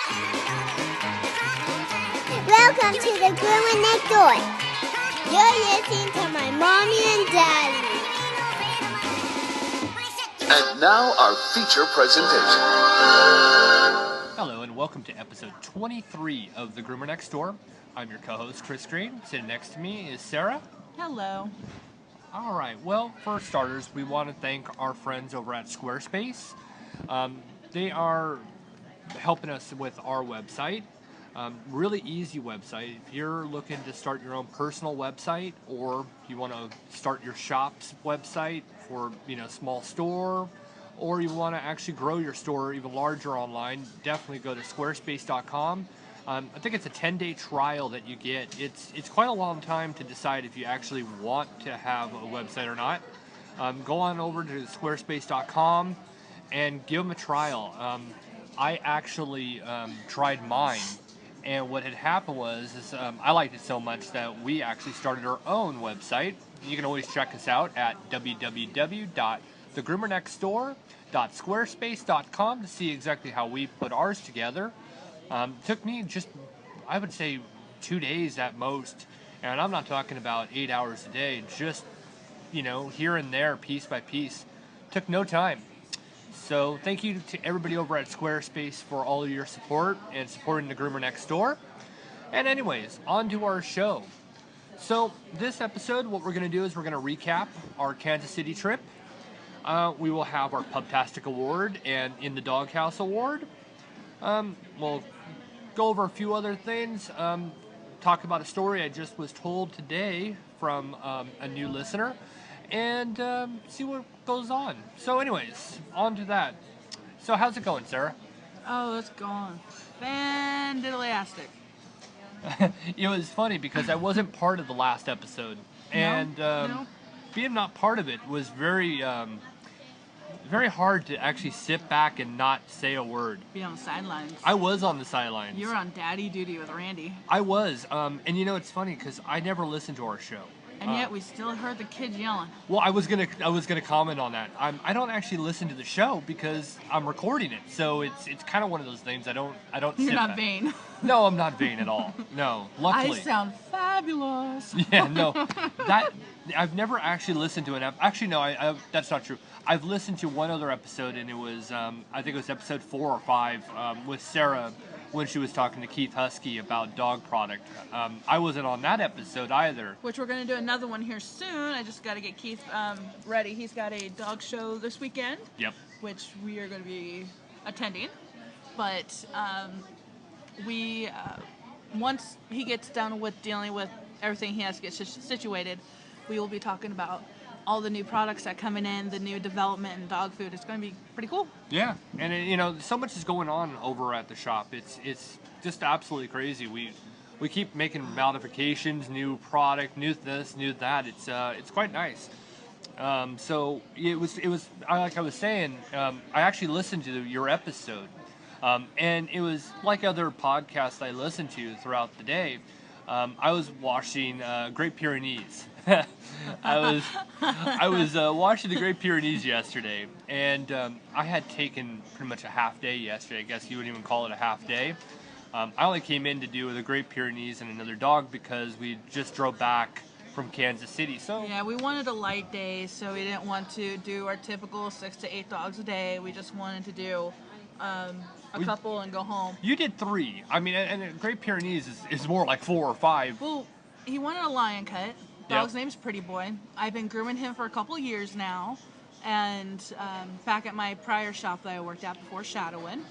Welcome to the Groomer Next Door. You're listening to my mommy and daddy. And now our feature presentation. Hello and welcome to episode 23 of the Groomer Next Door. I'm your co-host Chris Green. Sitting next to me is Sarah. Hello. Alright, well, for starters, we want to thank our friends over at Squarespace. They are helping us with our website. Really easy website. If you're looking to start your own personal website, or you want to start your shop's website for, small store, or you want to actually grow your store even larger online, definitely go to squarespace.com. I think it's a 10-day trial that you get. It's quite a long time to decide if you actually want to have a website or not. Go on over to squarespace.com and give them a trial. I actually tried mine. And what had happened was I liked it so much that we actually started our own website. You can always check us out at www.thegroomernextdoor.squarespace.com to see exactly how we put ours together. Took me just, I would say, 2 days at most. And I'm not talking about 8 hours a day. Just, here and there, piece by piece. Took no time. So thank you to everybody over at Squarespace for all of your support and supporting the Groomer Next Door. And anyways, on to our show. So this episode, what we're going to do is we're going to recap our Kansas City trip. We will have our PUPtastic Award and In the Doghouse Award. We'll go over a few other things. Talk about a story I just was told today from a new listener. And see what goes on. So anyways, on to that. So how's it going, Sarah? Oh, it's going fantastic. It was funny because I wasn't part of the last episode. And No. being not part of it was very hard to actually sit back and not say a word. Be on the sidelines. I was on the sidelines. You were on daddy duty with Randy. I was. And it's funny because I never listened to our show. And yet we still heard the kids yelling. Well, I was gonna comment on that. I don't actually listen to the show because I'm recording it, so it's kind of one of those things. I don't. You're sit not back. vain. No, I'm not vain at all. No, luckily. I sound fabulous. Yeah, no, that I've never actually listened to an actually no, I that's not true. I've listened to one other episode, and it was I think it was episode 4 or 5 with Sarah when she was talking to Keith Husky about dog product. I wasn't on that episode either. Which we're going to do another one here soon. I just got to get Keith ready. He's got a dog show this weekend. Yep. Which we are going to be attending. But we once he gets done with dealing with everything he has to get situated, we will be talking about all the new products that are coming in, the new development in dog food. It's going to be pretty cool. Yeah, and so much is going on over at the shop. It's just absolutely crazy. We keep making modifications, new product, new this, new that. It's quite nice. So it was like I was saying. I actually listened to your episode, and it was like other podcasts I listened to throughout the day. I was watching Great Pyrenees. I was watching the Great Pyrenees yesterday, and I had taken pretty much a half day yesterday. I guess you wouldn't even call it a half day. I only came in to do the Great Pyrenees and another dog because we just drove back from Kansas City. So yeah, we wanted a light day, so we didn't want to do our typical 6 to 8 dogs a day. We just wanted to do a couple and go home. You did 3. I mean, and Great Pyrenees is more like 4 or 5. Well, he wanted a lion cut. Dog's name's Pretty Boy. I've been grooming him for a couple years now, and back at my prior shop that I worked at before Shadowin,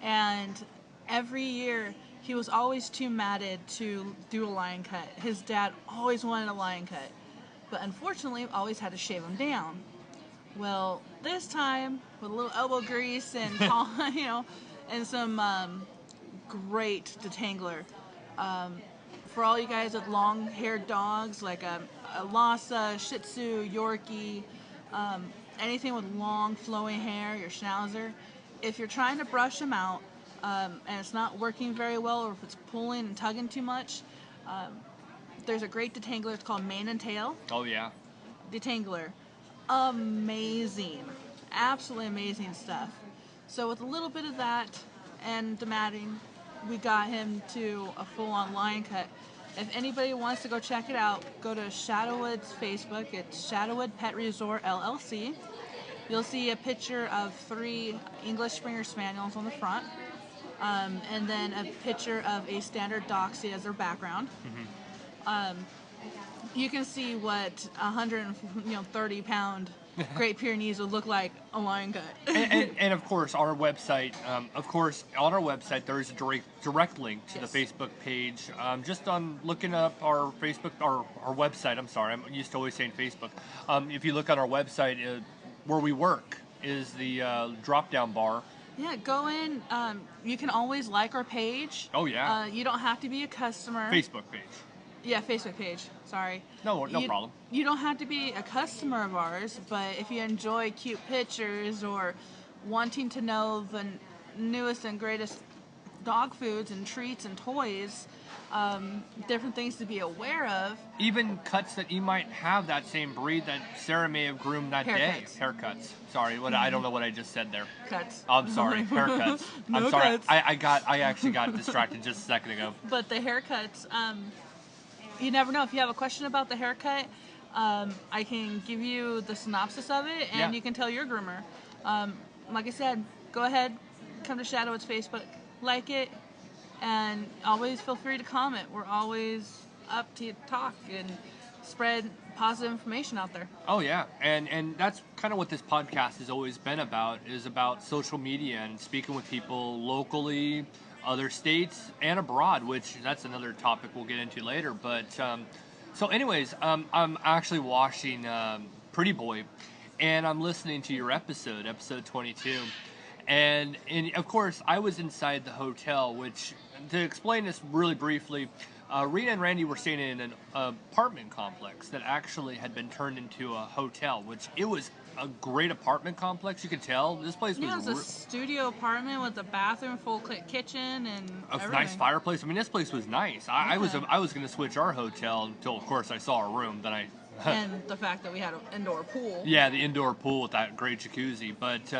and every year he was always too matted to do a lion cut. His dad always wanted a lion cut, but unfortunately always had to shave him down. Well, this time with a little elbow grease and and some great detangler. For all you guys with long-haired dogs like a Lhasa, Shih Tzu, Yorkie, anything with long flowing hair, your Schnauzer, if you're trying to brush them out and it's not working very well, or if it's pulling and tugging too much, there's a great detangler. It's called Mane and Tail. Oh yeah. Detangler. Amazing. Absolutely amazing stuff. So with a little bit of that and the matting. We got him to a full-on lion cut. If anybody wants to go check it out, go to Shadowwood's Facebook. It's Shadowwood Pet Resort LLC. You'll see a picture of 3 English Springer Spaniels on the front, and then a picture of a standard Doxie as their background. You can see what 130-pound Great Pyrenees would look like a lion cut. and of course, our website. On our website, there is a direct link to the Facebook page. Just on looking up our Facebook, our website. I'm sorry, I'm used to always saying Facebook. If you look on our website, where we work is the drop-down bar. Yeah, go in. You can always like our page. Oh yeah. You don't have to be a customer. Facebook page. Yeah, Facebook page. Sorry. No problem. You don't have to be a customer of ours, but if you enjoy cute pictures or wanting to know the newest and greatest dog foods and treats and toys, different things to be aware of. Even cuts that you might have that same breed that Sarah may have groomed that day. Haircuts. Sorry, I don't know what I just said there. Cuts. I'm sorry, haircuts. I'm sorry. Cuts. I actually got distracted just a second ago. But the haircuts, you never know. If you have a question about the haircut, I can give you the synopsis of it, and you can tell your groomer. Like I said, go ahead, come to Shadowwood's Facebook, like it, and always feel free to comment. We're always up to talk and spread positive information out there. Oh yeah, and that's kind of what this podcast has always been about, is about social media and speaking with people locally, other states, and abroad, which that's another topic we'll get into later. But so anyways, I'm actually watching Pretty Boy, and I'm listening to your episode 22. And of course, I was inside the hotel, which, to explain this really briefly, Rena and Randy were staying in an apartment complex that actually had been turned into a hotel, which it was a great apartment complex. You could tell this place was... Yeah, it was a studio apartment with a bathroom, full kitchen, and a nice fireplace. I mean, this place was nice. I was going to switch our hotel until, of course, I saw our room. Then and the fact that we had an indoor pool. Yeah, the indoor pool with that great jacuzzi. But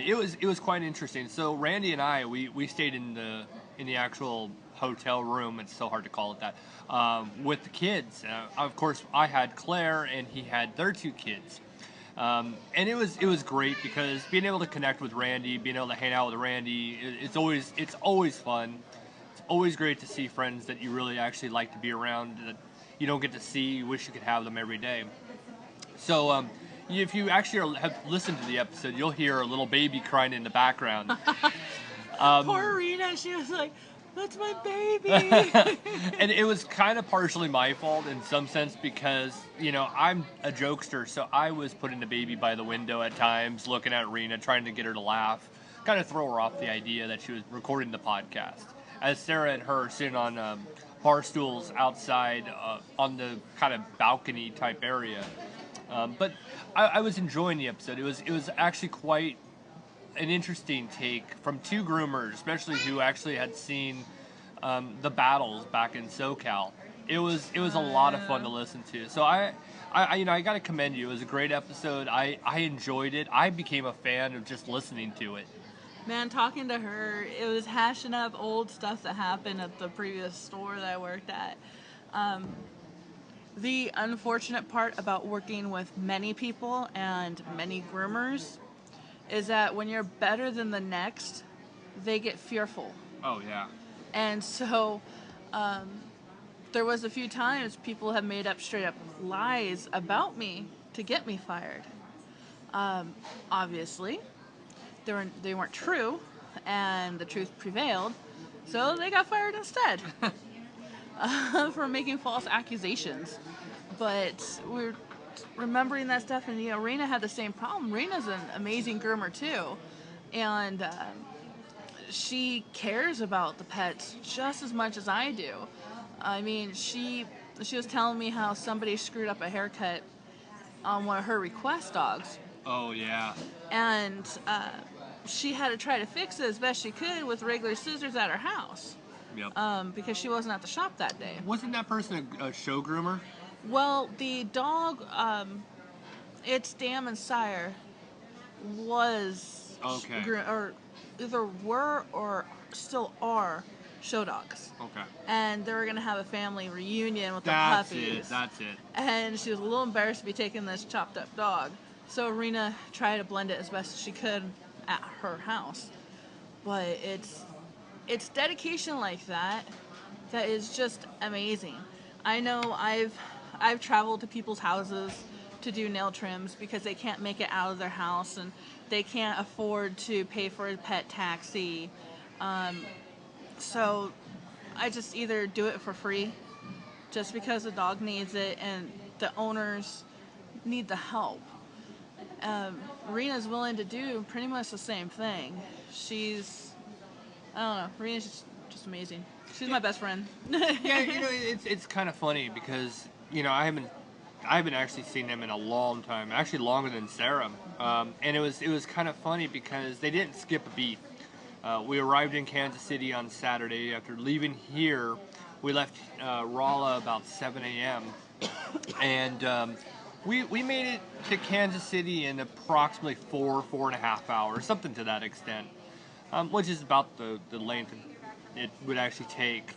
it was quite interesting. So Randy and I, we stayed in the actual hotel room. It's so hard to call it that. With the kids. Of course, I had Claire, and he had their 2 kids. And it was great because being able to connect with Randy, being able to hang out with Randy, it's always fun. It's always great to see friends that you really actually like to be around, that you don't get to see. You wish you could have them every day. So if you actually have listened to the episode, you'll hear a little baby crying in the background. Poor Rena, she was like, "That's my baby." And it was kind of partially my fault in some sense because, I'm a jokester, so I was putting the baby by the window at times, looking at Rena, trying to get her to laugh, kind of throw her off the idea that she was recording the podcast. As Sarah and her sitting on bar stools outside on the kind of balcony type area. But I was enjoying the episode. It was actually quite an interesting take from 2 groomers, especially who actually had seen the battles back in SoCal. It was a lot of fun to listen to. So I got to commend you. It was a great episode. I enjoyed it. I became a fan of just listening to it. Man, talking to her, it was hashing up old stuff that happened at the previous store that I worked at. The unfortunate part about working with many people and many groomers is that when you're better than the next, they get fearful. Oh, yeah. And so there was a few times people have made up straight up lies about me to get me fired. Obviously, they weren't true, and the truth prevailed, so they got fired instead for making false accusations. But we're remembering that stuff, and Rena had the same problem. Rena's an amazing groomer too, and she cares about the pets just as much as I do. I mean, she was telling me how somebody screwed up a haircut on one of her request dogs. Oh yeah. And she had to try to fix it as best she could with regular scissors at her house. Yep. Because she wasn't at the shop that day. Wasn't that person a show groomer? Well, the dog, its dam and sire was okay. either were or still are show dogs. Okay. And they were going to have a family reunion with the That's puppies. That's it. And she was a little embarrassed to be taking this chopped up dog. So Rena tried to blend it as best as she could at her house. But it's dedication like that is just amazing. I know I've traveled to people's houses to do nail trims because they can't make it out of their house and they can't afford to pay for a pet taxi. So I just either do it for free just because the dog needs it and the owners need the help. Rena's willing to do pretty much the same thing. I don't know, Rena's just amazing. She's my best friend. Yeah, it's kind of funny because I haven't actually seen them in a long time, actually longer than Sarah. And it was kind of funny because they didn't skip a beat. We arrived in Kansas City on Saturday. After leaving here, we left Rolla about 7 a.m. and we made it to Kansas City in approximately 4.5 hours, something to that extent, which is about the length it would actually take.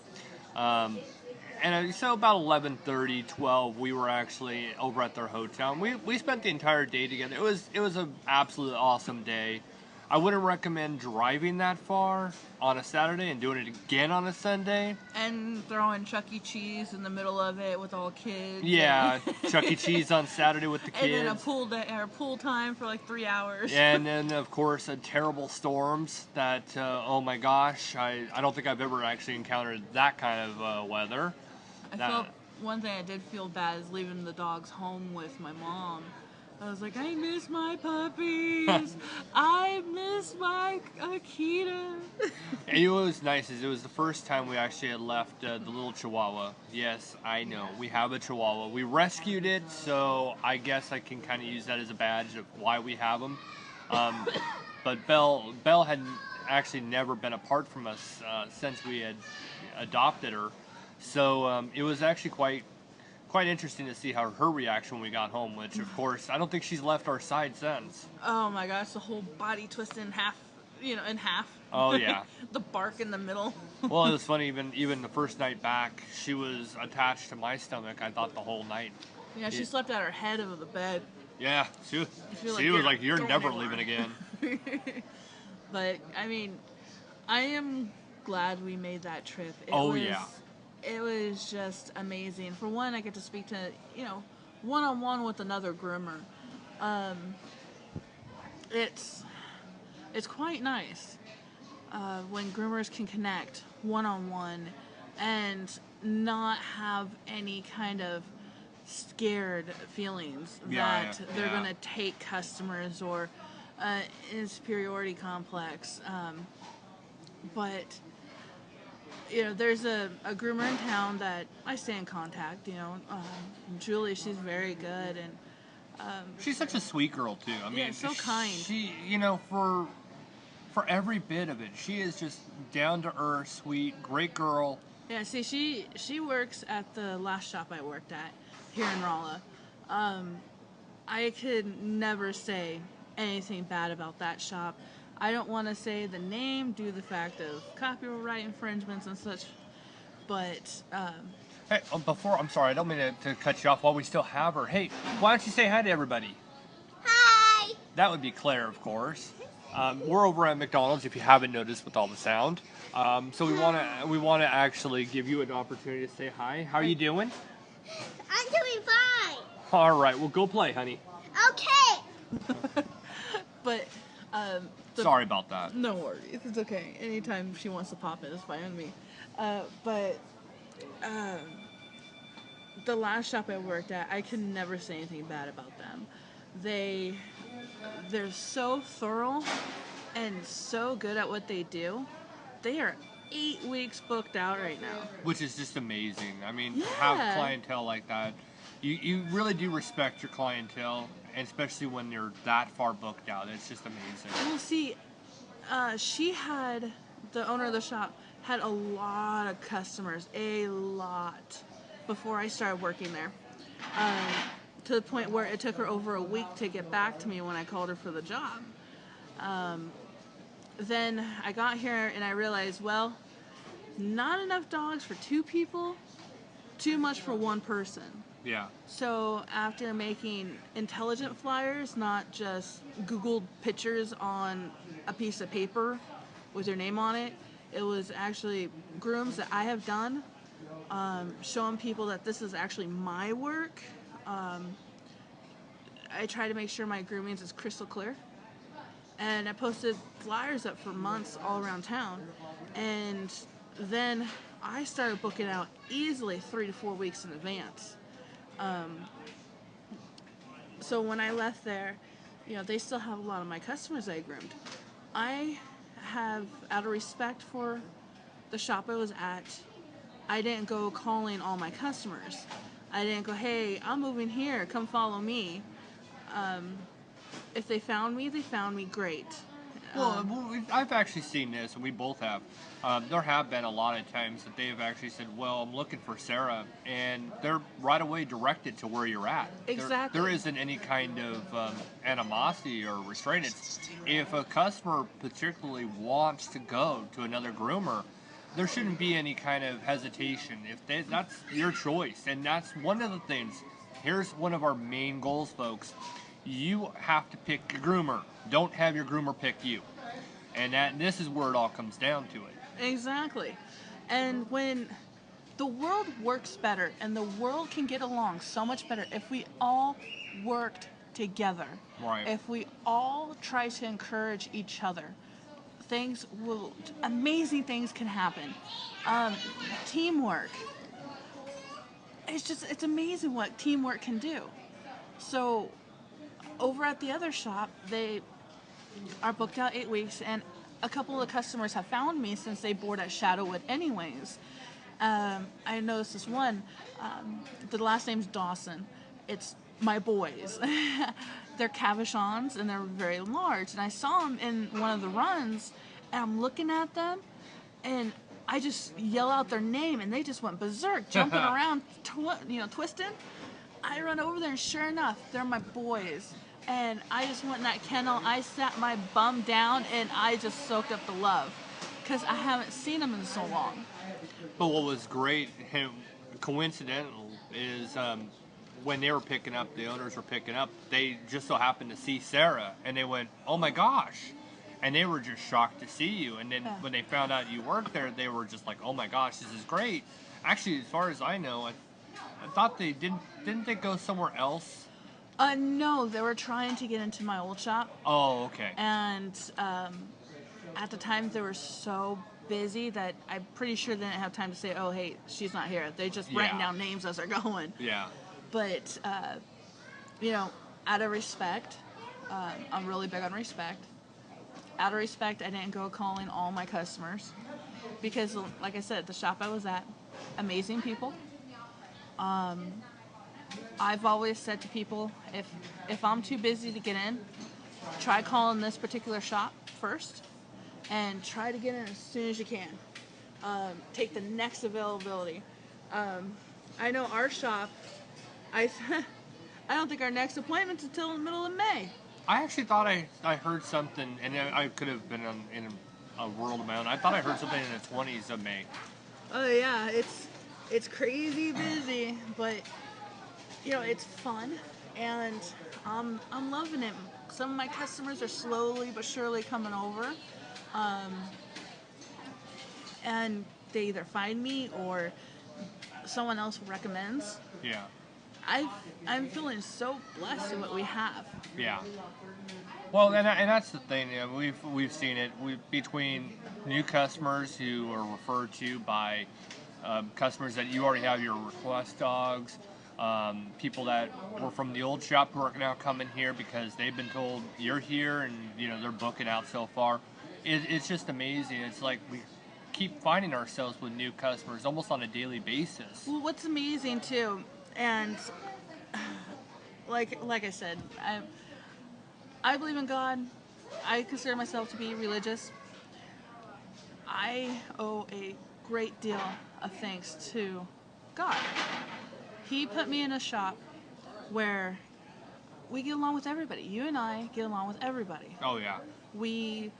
And so about 11:30, 12, we were actually over at their hotel. We spent the entire day together. It was an absolute awesome day. I wouldn't recommend driving that far on a Saturday and doing it again on a Sunday. And throwing Chuck E. Cheese in the middle of it with all kids. Yeah, Chuck E. Cheese on Saturday with the kids. And then a pool time for like 3 hours. And then, of course, terrible storms that, oh my gosh, I don't think I've ever actually encountered that kind of weather. One thing I did feel bad is leaving the dogs home with my mom. I was like, I miss my puppies. I miss my Akita. And what was nice is it was the first time we actually had left the little Chihuahua. Yes, I know, we have a Chihuahua. We rescued it, so I guess I can kind of use that as a badge of why we have them. But Belle had actually never been apart from us since we had adopted her. So it was actually quite interesting to see how her reaction when we got home, which of course I don't think she's left our side since. Oh my gosh, the whole body twisted in half. Oh yeah. The bark in the middle. Well, it was funny, even the first night back, she was attached to my stomach, I thought, the whole night. Yeah, she slept at her head of the bed. Yeah, she was like, you're never leaving again. But I mean, I am glad we made that trip. It was just amazing. For one, I get to speak to, one-on-one with another groomer. It's quite nice when groomers can connect one-on-one and not have any kind of scared feelings that they're going to take customers or inferiority complex. But there's a groomer in town that I stay in contact, Julie, she's very good, and she's such a sweet girl too. I mean, so kind. She, for every bit of it, she is just down to earth, sweet, great girl. Yeah, see, she works at the last shop I worked at here in Rolla. I could never say anything bad about that shop. I don't want to say the name due to the fact of copyright infringements and such, but... Hey, I'm sorry, I don't mean to cut you off while we still have her. Hey, why don't you say hi to everybody? Hi! That would be Claire, of course. We're over at McDonald's, if you haven't noticed with all the sound. So we want to actually give you an opportunity to say hi. How are you doing? I'm doing fine. All right, well, go play, honey. Okay. But... sorry about that. No worries, it's okay. Anytime she wants to pop in, it's fine with me. But the last shop I worked at, I could never say anything bad about them. They're so thorough and so good at what they do. They are 8 weeks booked out right now. Which is just amazing. I mean, to have clientele like that, you really do respect your clientele, and especially when you're that far booked out. It's just amazing. Well, see, the owner of the shop had a lot of customers, before I started working there. To the point where it took her over a week to get back to me when I called her for the job. then I got here and I realized, well, not enough dogs for 2 people, too much for 1 person. Yeah. So after making intelligent flyers, not just Googled pictures on a piece of paper with your name on it, it was actually grooms that I have done, showing people that this is actually my work. I try to make sure my grooming is crystal clear. And I posted flyers up for months all around town. And then I started booking out easily 3 to 4 weeks in advance. So when I left there, they still have a lot of my customers I groomed. I have, out of respect for the shop I was at, I didn't go calling all my customers. I didn't go, hey, I'm moving here, come follow me. If they found me great. Well, I've actually seen this, and we both have. There have been a lot of times that they've actually said, well, I'm looking for Sarah, and they're right away directed to where you're at. Exactly. There isn't any kind of animosity or restraint. If a customer particularly wants to go to another groomer, there shouldn't be any kind of hesitation. That's your choice, and that's one of the things. Here's one of our main goals, folks. You have to pick your groomer. Don't have your groomer pick you. And this is where it all comes down to it. Exactly. And when the world works better and the world can get along so much better if we all worked together. Right. If we all try to encourage each other, amazing things can happen. Teamwork. It's amazing what teamwork can do. So over at the other shop, they are booked out 8 weeks, and a couple of customers have found me since they board at Shadowwood anyways. I noticed this one, the last name's Dawson. It's my boys. They're Cavachons, and they're very large, and I saw them in one of the runs, and I'm looking at them, and I just yell out their name, and they just went berserk, jumping around, twisting. I run over there, and sure enough, they're my boys. And I just went in that kennel, I sat my bum down, and I just soaked up the love. Because I haven't seen them in so long. But what was great, coincidental, is when they were picking up, the owners were picking up, they just so happened to see Sarah, and they went, oh my gosh. And they were just shocked to see you. And then when they found out you worked there, they were just like, oh my gosh, this is great. Actually, as far as I know, I thought they didn't they go somewhere else? No, they were trying to get into my old shop. Oh, okay. And at the time, they were so busy that I'm pretty sure they didn't have time to say, oh, hey, she's not here. They just writing down names as they're going. Yeah. But, out of respect, I'm really big on respect. Out of respect, I didn't go calling all my customers. Because, like I said, the shop I was at, amazing people. I've always said to people, if I'm too busy to get in, try calling this particular shop first, and try to get in as soon as you can. Take the next availability. I know our shop, I don't think our next appointment's until the middle of May. I actually thought I heard something, and I could have been in a world of my own. I thought I heard something in the 20s of May. Oh yeah, it's crazy busy, but it's fun, and I'm loving it. Some of my customers are slowly but surely coming over, and they either find me or someone else recommends. Yeah. I'm feeling so blessed in what we have. Yeah. Well, and that's the thing. We've seen it between new customers who are referred to by customers that you already have your request dogs. People that were from the old shop who are now coming here because they've been told you're here, and they're booking out so far. It's just amazing. It's like we keep finding ourselves with new customers almost on a daily basis. Well, what's amazing too, and like I said, I believe in God. I consider myself to be religious. I owe a great deal of thanks to God. He put me in a shop where we get along with everybody. You and I get along with everybody. Oh, yeah. We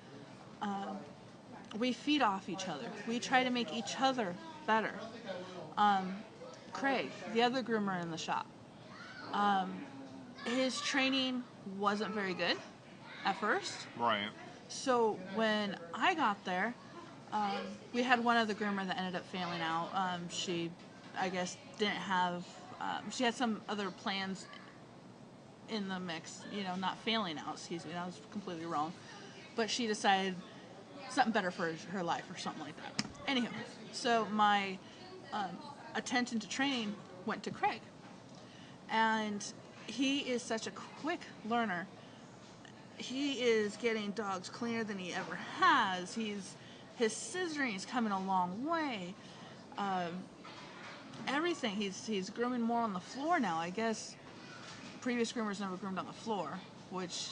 we feed off each other. We try to make each other better. Craig, the other groomer in the shop, his training wasn't very good at first. Right. So when I got there, we had one other groomer that ended up failing out. She, I guess, didn't have, she had some other plans in the mix, not failing out, excuse me, that was completely wrong. But she decided something better for her life or something like that. Anywho, so my attention to training went to Craig. And he is such a quick learner. He is getting dogs cleaner than he ever has. His scissoring is coming a long way. Everything. He's grooming more on the floor now. I guess previous groomers never groomed on the floor, which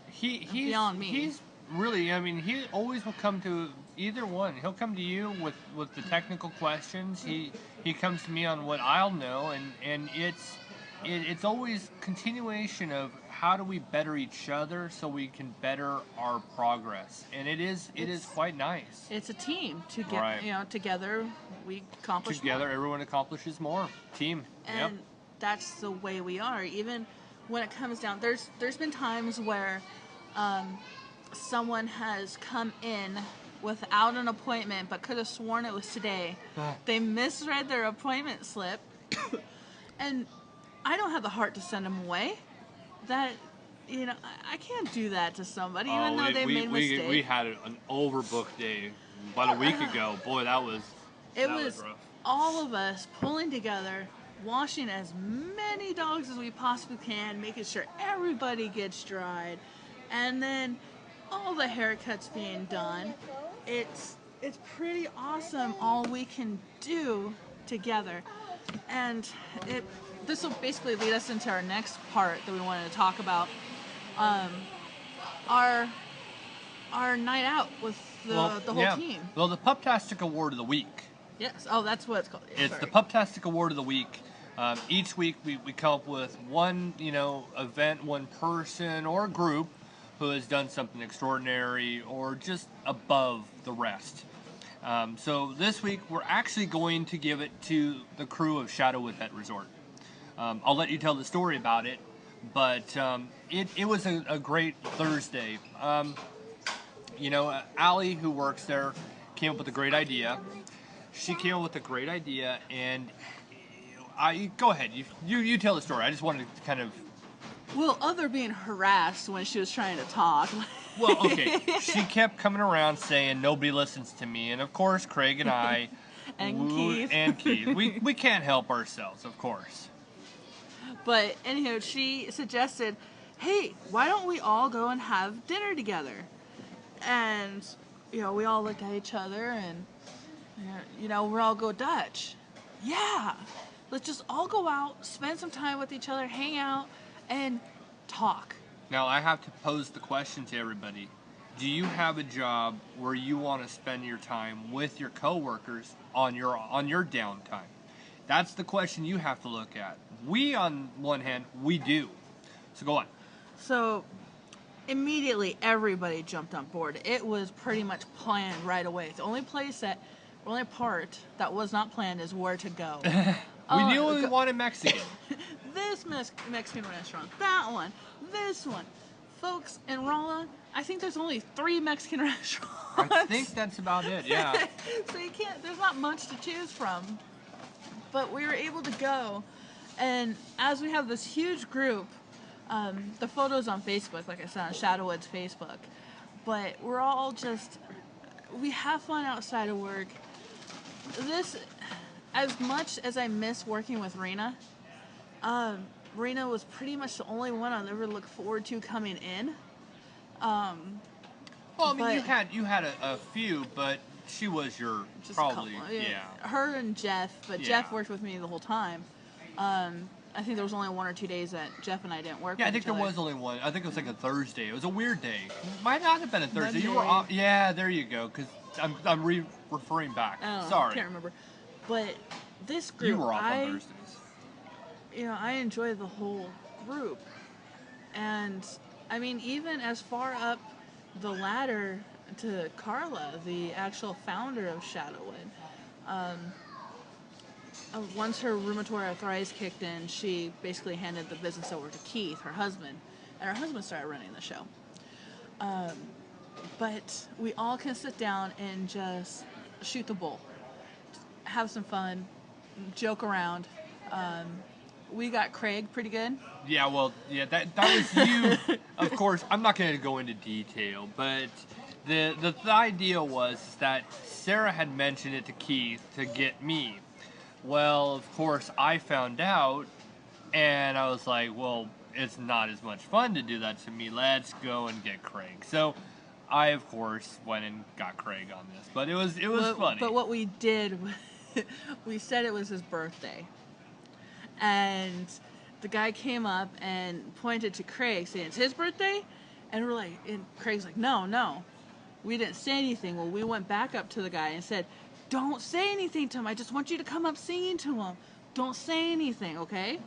he's beyond me. He's really, he always will come to either one. He'll come to you with the technical questions. He comes to me on what I'll know, and it's always continuation of how do we better each other so we can better our progress. And it is quite nice. It's a team to get, right. Together we accomplish together more. Everyone accomplishes more. Team. And that's the way we are. Even when it comes down, there's been times where someone has come in without an appointment but could have sworn it was today. They misread their appointment slip and I don't have the heart to send them away. That, I can't do that to somebody, even though they made a mistake. We had an overbooked day about a week ago. Boy, that was rough. All of us pulling together, washing as many dogs as we possibly can, making sure everybody gets dried, and then all the haircuts being done. It's pretty awesome all we can do together. And this will basically lead us into our next part that we wanted to talk about. Our night out with the whole team. Well, the PUPtastic Award of the Week. Yes. Oh, that's what it's called. Yeah, it's the PUPtastic Award of the Week. Each week we come up with one, event, one person or group who has done something extraordinary or just above the rest. So this week we're actually going to give it to the crew of Shadowwood Pet Resort. I'll let you tell the story about it, but it was a great Thursday. Allie, who works there, came up with a great idea. She came up with a great idea, and go ahead. You tell the story. I just wanted to kind of... Well, other being harassed when she was trying to talk. Well, okay. She kept coming around saying nobody listens to me, and of course Craig and I and Keith, we can't help ourselves, of course. But anyhow, she suggested, hey, why don't we all go and have dinner together? And we all looked at each other and we're all go Dutch. Yeah, let's just all go out, spend some time with each other, hang out, and talk. Now, I have to pose the question to everybody. Do you have a job where you want to spend your time with your coworkers on your downtime? That's the question you have to look at. We, on one hand, we do. So go on. So immediately everybody jumped on board. It was pretty much planned right away. The only part that was not planned is where to go. We knew we wanted Mexican. This Mexican restaurant, that one, this one. Folks, in Rolla, I think there's only 3 Mexican restaurants. I think that's about it, yeah. So there's not much to choose from. But we were able to go, and as we have this huge group, the photos on Facebook, like I said, on Shadowwood's Facebook, but we're all we have fun outside of work. As much as I miss working with Rena, Rena was pretty much the only one I'll ever look forward to coming in. You had a few, but she was your probably her and Jeff, but Jeff worked with me the whole time. I think there was only 1 or 2 days that Jeff and I didn't work. Yeah, I think there was only one. I think it was like a Thursday. It was a weird day. Might not have been a Thursday. You were off. Yeah, there you go. Because I'm referring back. Sorry, I can't remember. But this group, you were off on Thursdays. I enjoy the whole group, and I mean, even as far up the ladder to Carla, the actual founder of Shadowwood. Once her rheumatoid arthritis kicked in, she basically handed the business over to Keith, her husband, and her husband started running the show. But we all can sit down and just shoot the bull, have some fun, joke around. We got Craig pretty good. Yeah, well, yeah, that was you. Of course, I'm not going to go into detail, but the idea was that Sarah had mentioned it to Keith to get me. Well, of course, I found out, and I was like, well, it's not as much fun to do that to me. Let's go and get Craig. So I, of course, went and got Craig on this, but it was funny. But what we did, we said it was his birthday, and the guy came up and pointed to Craig, saying it's his birthday, and we're like, and Craig's like, no, we didn't say anything. Well, we went back up to the guy and said, don't say anything to him. I just want you to come up singing to him. Don't say anything, okay?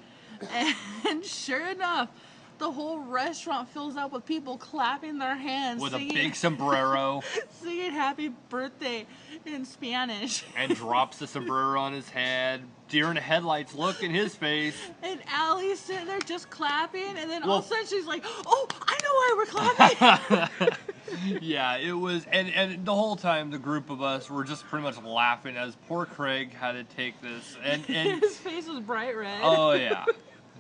And sure enough, the whole restaurant fills up with people clapping their hands. With singing, a big sombrero. Singing happy birthday in Spanish. And drops the sombrero on his head. Deer in the headlights look in his face. And Allie's sitting there just clapping. And then all of a sudden she's like, oh, I know why we're clapping. Yeah, it was, and the whole time the group of us were just pretty much laughing as poor Craig had to take this, and his face was bright red. Oh yeah,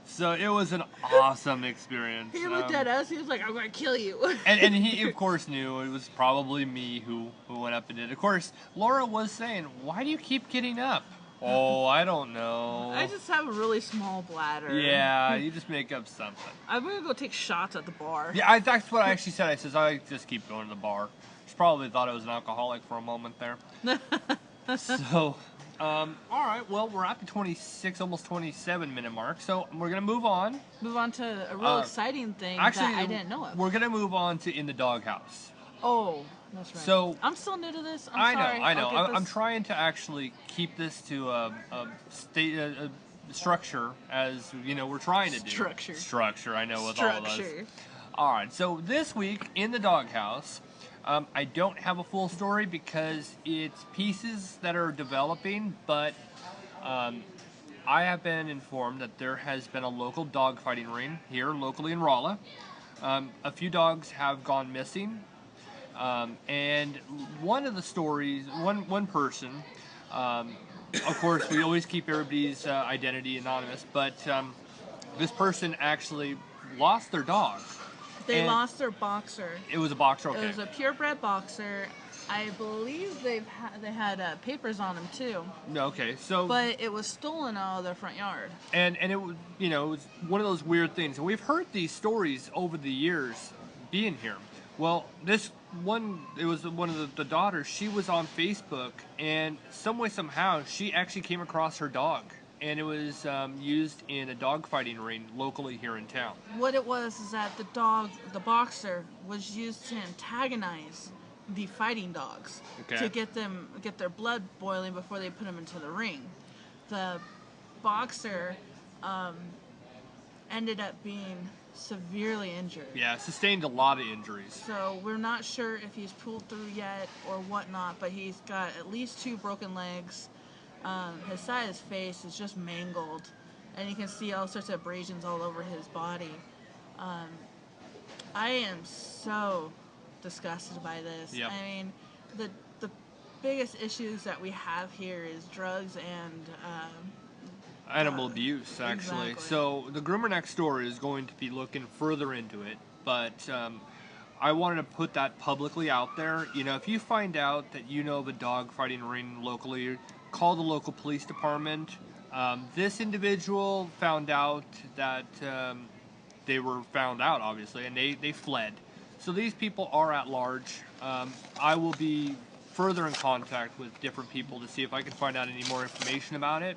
so it was an awesome experience. He looked at us, he was like, I'm gonna kill you. And he of course knew it was probably me who went up and did it. Of course, Laura was saying, why do you keep getting up? Oh, I don't know. I just have a really small bladder. Yeah, you just make up something. I'm gonna go take shots at the bar. Yeah, that's what I actually said. I says, I just keep going to the bar. She probably thought I was an alcoholic for a moment there. So, all right, well, we're at the 26, almost 27 minute mark, so we're going to move on. Move on to a real exciting thing actually, that I didn't know of. We're going to move on to In the Doghouse. Oh, that's right. So, I'm still new to this. I I'm know. sorry. I'm trying to actually keep this to a structure, as you know we're trying to do. Structure. I know with all of us. All right. So this week in the Doghouse, I don't have a full story because it's pieces that are developing, but I have been informed that there has been a local dog fighting ring here locally in Rolla. A few dogs have gone missing. And one of the stories, one person, of course, we always keep everybody's identity anonymous, but this person actually lost their dog. They lost their boxer. It was a boxer, okay. It was a purebred boxer. I believe they had papers on him too. Okay, so. But it was stolen out of their front yard. And it was, it was one of those weird things. And we've heard these stories over the years being here. Well, this one, it was one of the daughters, she was on Facebook, and some way, somehow, she actually came across her dog. And it was used in a dog fighting ring locally here in town. What it was is that the boxer, was used to antagonize the fighting dogs. Okay. To get their blood boiling before they put them into the ring. The boxer ended up being severely injured. Yeah, sustained a lot of injuries. So we're not sure if he's pulled through yet or whatnot, but he's got at least 2 broken legs. His side of his face is just mangled, and you can see all sorts of abrasions all over his body. I am so disgusted by this. Yep. I mean, the biggest issues that we have here is drugs and animal abuse, actually. Exactly. So the Groomer Next Door is going to be looking further into it, but I wanted to put that publicly out there. You know, if you find out that you know of a dog fighting ring locally, call the local police department. This individual found out that they were found out, obviously, and they fled. So these people are at large. I will be further in contact with different people to see if I can find out any more information about it.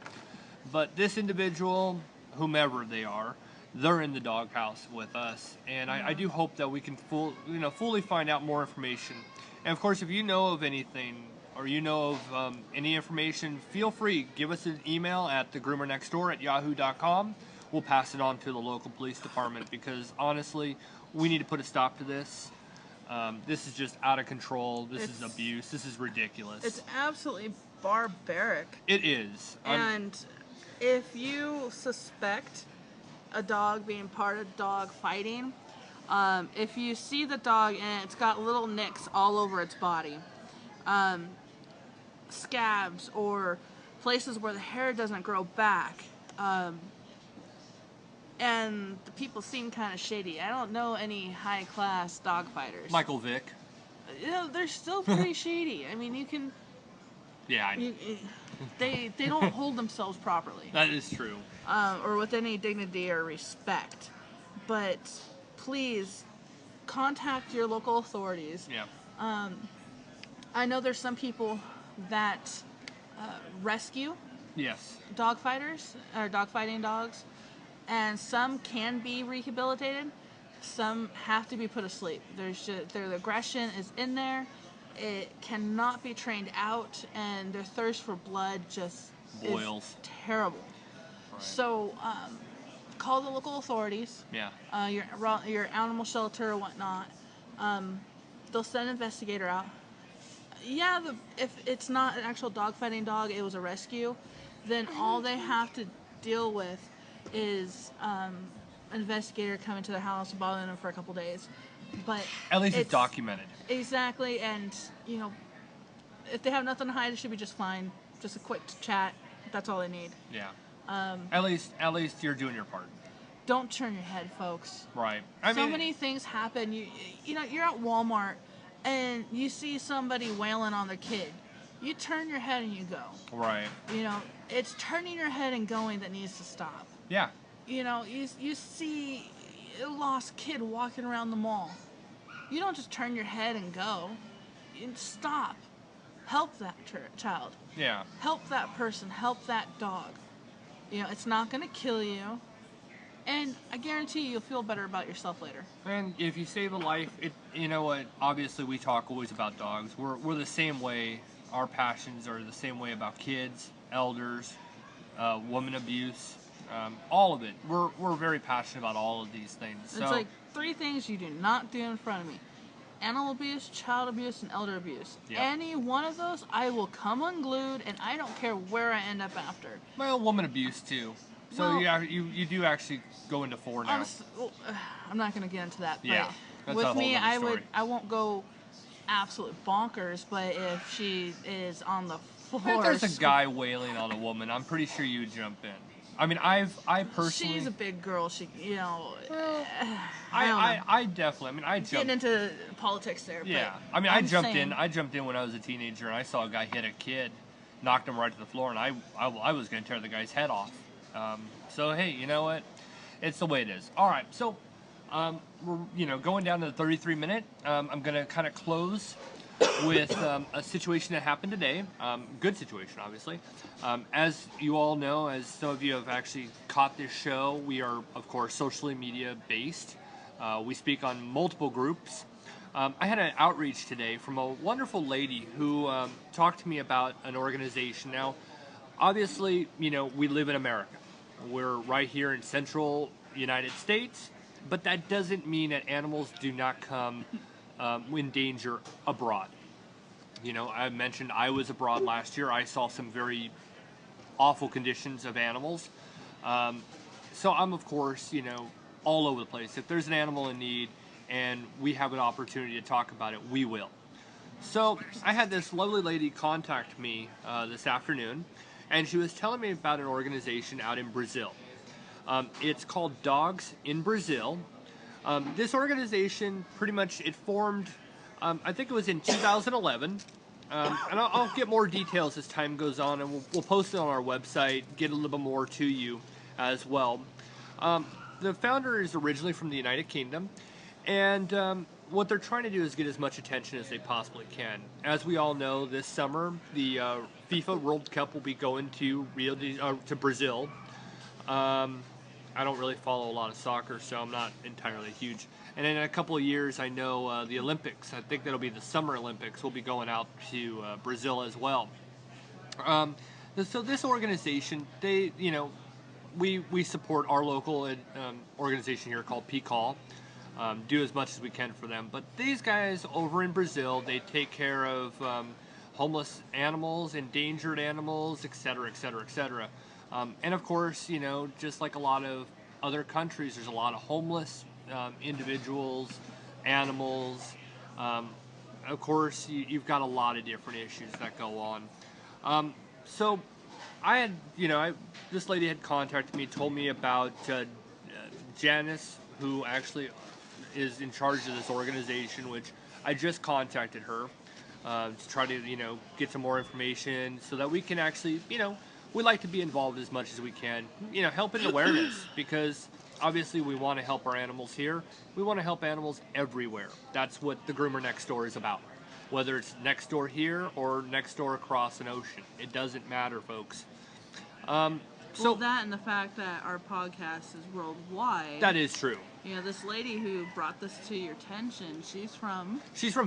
But this individual, whomever they are, they're in the doghouse with us, and I do hope that we can fully find out more information. And of course, if you know of anything or you know of any information, feel free, give us an email at thegroomernextdoor@yahoo.com. We'll pass it on to the local police department because honestly, we need to put a stop to this. This is just out of control. This is abuse. This is ridiculous. It's absolutely barbaric. It is. And if you suspect a dog being part of dog fighting, if you see the dog and it's got little nicks all over its body, scabs or places where the hair doesn't grow back, and the people seem kind of shady. I don't know any high-class dog fighters. Michael Vick. You know, they're still pretty shady. I mean, you can... Yeah, they don't hold themselves properly. that is true. Or with any dignity or respect. But please contact your local authorities. Yeah. I know there's some people that rescue Yes. dog fighters or dog fighting dogs, and some can be rehabilitated. Some have to be put asleep. Their aggression is in there. It cannot be trained out, and their thirst for blood just Boils. is terrible. Right. So call the local authorities. Yeah. Your animal shelter or whatnot. They'll send an investigator out. Yeah, if it's not an actual dog fighting dog, it was a rescue, then all they have to deal with is an investigator coming to their house, bothering them for a couple days. But At least it's documented. Exactly, and you know, if they have nothing to hide, it should be just fine. Just a quick chat. That's all they need. Yeah. At least you're doing your part. Don't turn your head, folks. Right. So many things happen. You know, you're at Walmart and you see somebody wailing on their kid. You turn your head and you go. Right. You know, it's turning your head and going that needs to stop. Yeah. You know, you see a lost kid walking around the mall. You don't just turn your head and go. You stop. Help that child. Yeah. Help that person. Help that dog. You know, it's not going to kill you. And I guarantee you'll feel better about yourself later. And if you save a life, you know what? Obviously, we talk always about dogs. We're the same way. Our passions are the same way about kids, elders, woman abuse, all of it. We're very passionate about all of these things. It's like 3 things you do not do in front of me: animal abuse, child abuse, and elder abuse. Yep. Any one of those, I will come unglued, and I don't care where I end up after. Well, woman abuse too. So Well, you do actually go into 4 now. I'm not going to get into that. But Yeah, that's a with whole me, nother story. I won't go absolute bonkers. But if she is on the floor, If there's a guy wailing on a woman, I'm pretty sure you would jump in. I mean, I personally. She's a big girl. She, you know. I definitely. I mean, I jumped. Getting into politics there. Yeah, but I mean, I I'm jumped saying, in. I jumped in when I was a teenager, and I saw a guy hit a kid, knocked him right to the floor, and I was going to tear the guy's head off. So hey, you know what? It's the way it is. All right, so we're going down to the 33 minute. I'm going to kind of close with a situation that happened today. Good situation, obviously. As you all know, as some of you have actually caught this show, we are of course socially media based. We speak on multiple groups. I had an outreach today from a wonderful lady who talked to me about an organization. Now, obviously, we live in America. We're right here in central United States, but that doesn't mean that animals do not come in danger abroad. I mentioned I was abroad last year. I saw some very awful conditions of animals. So I'm, of course, all over the place. If there's an animal in need and we have an opportunity to talk about it, we will. So I had this lovely lady contact me this afternoon, and she was telling me about an organization out in Brazil. It's called Dogs in Brazil. This organization, pretty much, it formed, I think it was in 2011. And I'll get more details as time goes on, and we'll post it on our website, get a little bit more to you as well. The founder is originally from the United Kingdom, and what they're trying to do is get as much attention as they possibly can. As we all know, this summer, the FIFA World Cup will be going to Brazil. I don't really follow a lot of soccer, so I'm not entirely huge. And in a couple of years, I know the Olympics, I think that'll be the Summer Olympics, will be going out to Brazil as well. So this organization, we support our local organization here called PCall. do as much as we can for them. But these guys over in Brazil, they take care of homeless animals, endangered animals, etc., etc., etc. And of course, you know, just like a lot of other countries, there's a lot of homeless individuals, animals. Of course, you've got a lot of different issues that go on. So I had, you know, this lady had contacted me, told me about Janice, who actually is in charge of this organization, which I just contacted her to try to, you know, get some more information so that we can actually, you know, we like to be involved as much as we can, you know, helping awareness, because obviously we want to help our animals here. We want to help animals everywhere. That's what the Groomer Next Door is about. Whether it's next door here or next door across an ocean, it doesn't matter, folks. Well, that and the fact that our podcast is worldwide. That is true. You know, this lady who brought this to your attention, she's from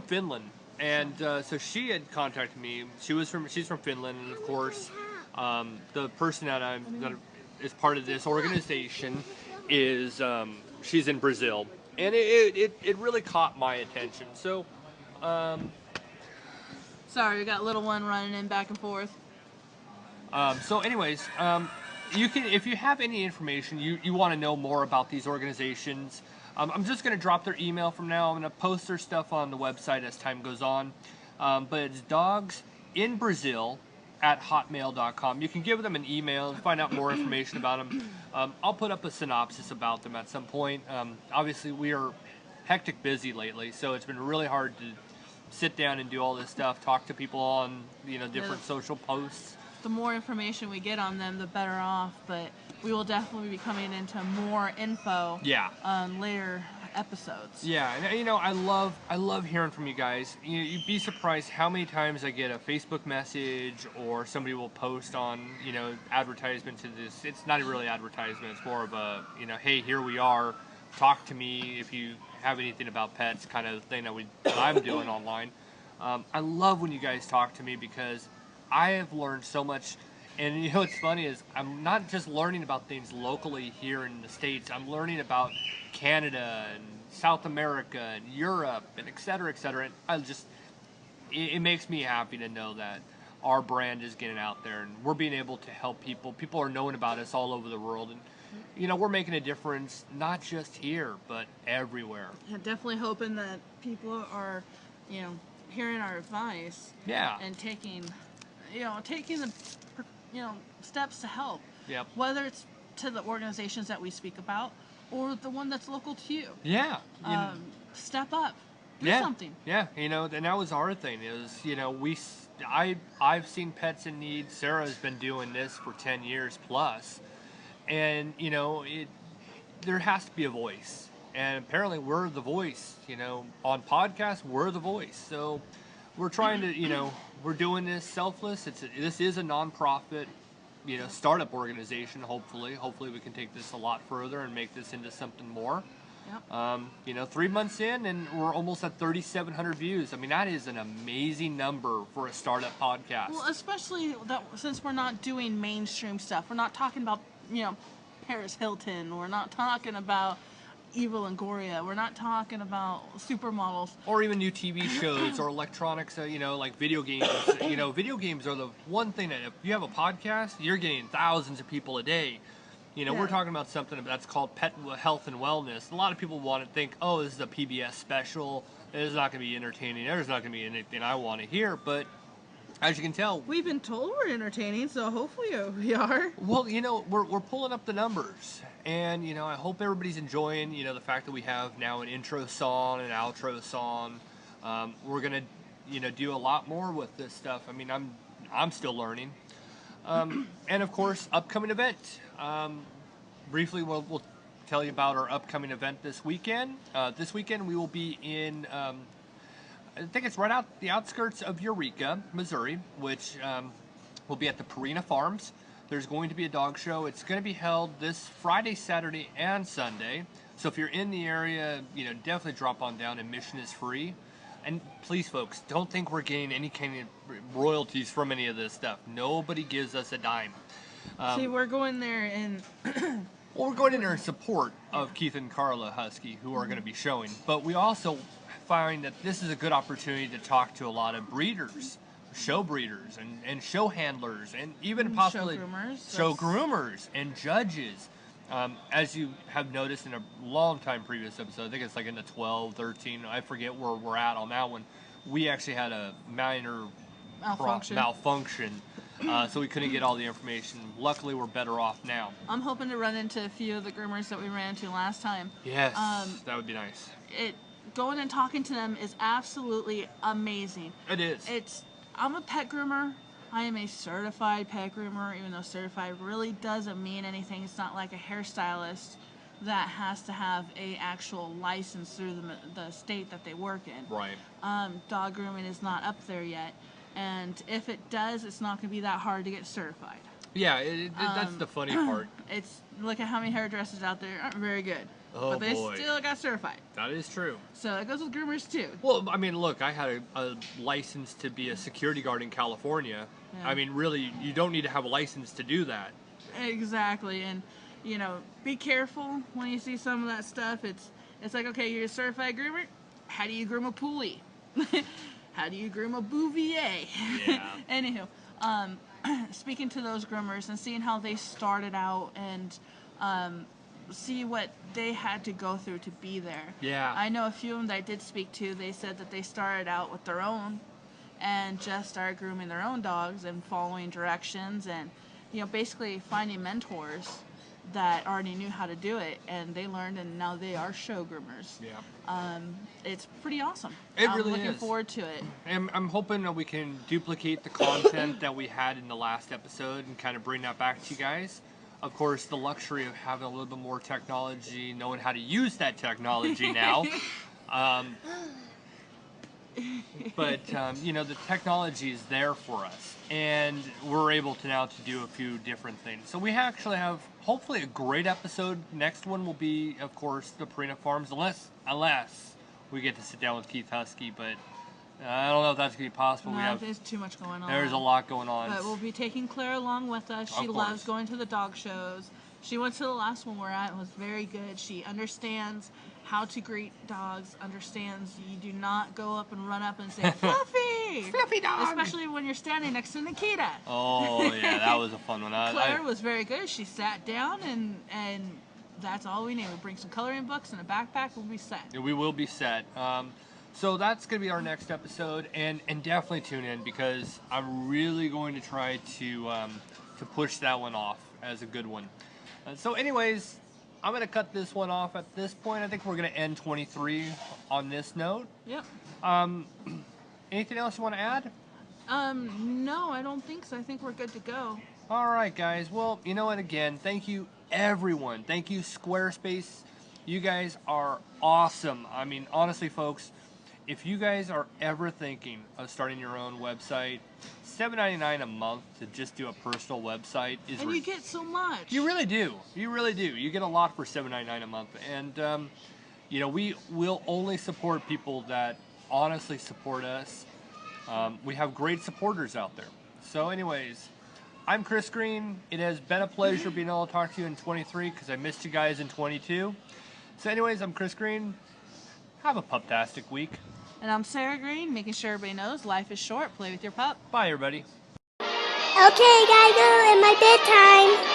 Finland, and so she had contacted me. She's from Finland, and of course, the person that is part of this organization is she's in Brazil, and it really caught my attention. So, sorry, we got little one running in back and forth. So, anyways, you can, if you have any information you want to know more about these organizations, I'm just going to drop their email from now. I'm going to post their stuff on the website as time goes on. But it's dogsinbrazil@hotmail.com. You can give them an email and find out more information about them. I'll put up a synopsis about them at some point. Obviously, we are hectic busy lately, so it's been really hard to sit down and do all this stuff, talk to people on, you know, different social posts. The more information we get on them, the better off, but we will definitely be coming into more info on later episodes. Yeah, and you know, I love hearing from you guys. You'd be surprised how many times I get a Facebook message or somebody will post on, you know, advertisement to this. It's not really advertisement, it's more of a, you know, hey, here we are, talk to me if you have anything about pets kind of thing that I'm doing online. I love when you guys talk to me, because I have learned so much. And you know what's funny is I'm not just learning about things locally here in the States. I'm learning about Canada and South America and Europe and et cetera, et cetera. And it makes me happy to know that our brand is getting out there and we're being able to help people. People are knowing about us all over the world. And, you know, we're making a difference not just here, but everywhere. Yeah, definitely hoping that people are, you know, hearing our advice. Yeah. And taking the steps to help. Yep. Whether it's to the organizations that we speak about or the one that's local to you. Yeah. Step up. Do something. Yeah. You know, and that was our thing is, you know, I've seen pets in need. Sarah's been doing this for 10 years plus. And, you know, there has to be a voice. And apparently we're the voice, you know, on podcasts, we're the voice. So we're trying to, you know, we're doing this selfless. This is a nonprofit, you know, startup organization. Hopefully we can take this a lot further and make this into something more. Yep. You know, 3 months in and we're almost at 3,700 views. I mean, that is an amazing number for a startup podcast. Well, especially since we're not doing mainstream stuff. We're not talking about, you know, Paris Hilton. We're not talking about Eva Longoria. We're not talking about supermodels. Or even new TV shows or electronics, you know, like video games. You know, video games are the one thing that if you have a podcast, you're getting thousands of people a day. You know, we're talking about something that's called pet health and wellness. A lot of people want to think, oh, this is a PBS special. It's not going to be entertaining. There's not going to be anything I want to hear. But as you can tell, we've been told we're entertaining, so hopefully we are. Well, you know, we're pulling up the numbers. And, you know, I hope everybody's enjoying, you know, the fact that we have now an intro song, an outro song. We're going to, you know, do a lot more with this stuff. I mean, I'm still learning. And, of course, upcoming event. Briefly, we'll tell you about our upcoming event this weekend. This weekend we will be in, I think it's right out the outskirts of Eureka, Missouri, which will be at the Purina Farms. There's going to be a dog show. It's going to be held this Friday, Saturday, and Sunday. So if you're in the area, you know, definitely drop on down. Admission is free. And please, folks, don't think we're getting any kind of royalties from any of this stuff. Nobody gives us a dime. See, we're going there and Well, we're going in there in support of Keith and Carla Husky, who are going to be showing. But we also find that this is a good opportunity to talk to a lot of breeders, show breeders, and show handlers, and even possibly show groomers and judges. As you have noticed in a long time previous episode, I think it's like in the 12, 13, I forget where we're at on that one, we actually had a minor malfunction. So we couldn't get all the information. Luckily, we're better off now. I'm hoping to run into a few of the groomers that we ran into last time. Yes, that would be nice. Going and talking to them is absolutely amazing. It is. I'm a pet groomer. I am a certified pet groomer, even though certified really doesn't mean anything. It's not like a hairstylist that has to have a actual license through the state that they work in. Right. Dog grooming is not up there yet. And if it does, it's not going to be that hard to get certified. Yeah, that's the funny part. Look at how many hairdressers out there aren't very good. Oh, but they boy. still got certified. That is true. So it goes with groomers too. Well, I mean, look, I had a license to be a security guard in California. Yeah. I mean, really, you don't need to have a license to do that. Exactly, and be careful when you see some of that stuff. It's like, okay, you're a certified groomer. How do you groom a pulley? How do you groom a bouvier? Yeah. Anywho, speaking to those groomers and seeing how they started out and see what they had to go through to be there. Yeah. I know a few of them that I did speak to, they said that they started out with their own and just started grooming their own dogs and following directions and, basically finding mentors that already knew how to do it, and they learned, and now they are show groomers. Yeah. It's pretty awesome. It really is. I'm looking forward to it. And I'm hoping that we can duplicate the content that we had in the last episode and kind of bring that back to you guys. Of course, the luxury of having a little bit more technology, knowing how to use that technology now. But the technology is there for us, and we're able to now to do a few different things. So we actually have hopefully a great episode. Next one will be, of course, the Purina Farms, unless we get to sit down with Keith Husky. But I don't know if that's gonna be possible. No, there's too much going on. There's a lot going on. But we'll be taking Claire along with us. She loves going to the dog shows. She went to the last one we're at and was very good. She understands how to greet dogs, understands you do not go up and run up and say, Fluffy! Fluffy dog! Especially when you're standing next to Nikita. Oh, yeah, that was a fun one. Claire was very good. She sat down and that's all we need. We bring some coloring books and a backpack, we'll be set. Yeah, we will be set. So that's going to be our next episode, and definitely tune in because I'm really going to try to push that one off as a good one. So anyways, I'm going to cut this one off at this point. I think we're going to end 23 on this note. Yep. Anything else you want to add? No, I don't think so. I think we're good to go. All right, guys. Well, you know what? Again, thank you, everyone. Thank you, Squarespace. You guys are awesome. I mean, honestly, folks, if you guys are ever thinking of starting your own website, $7.99 a month to just do a personal website is... And you get so much. You really do. You really do. You get a lot for $7.99 a month. And, we will only support people that honestly support us. We have great supporters out there. So anyways, I'm Chris Green. It has been a pleasure being able to talk to you in 23 because I missed you guys in 22. So anyways, I'm Chris Green. Have a PUPtastic week. And I'm Sarah Green, making sure everybody knows life is short. Play with your pup. Bye, everybody. Okay, gotta go in my bedtime.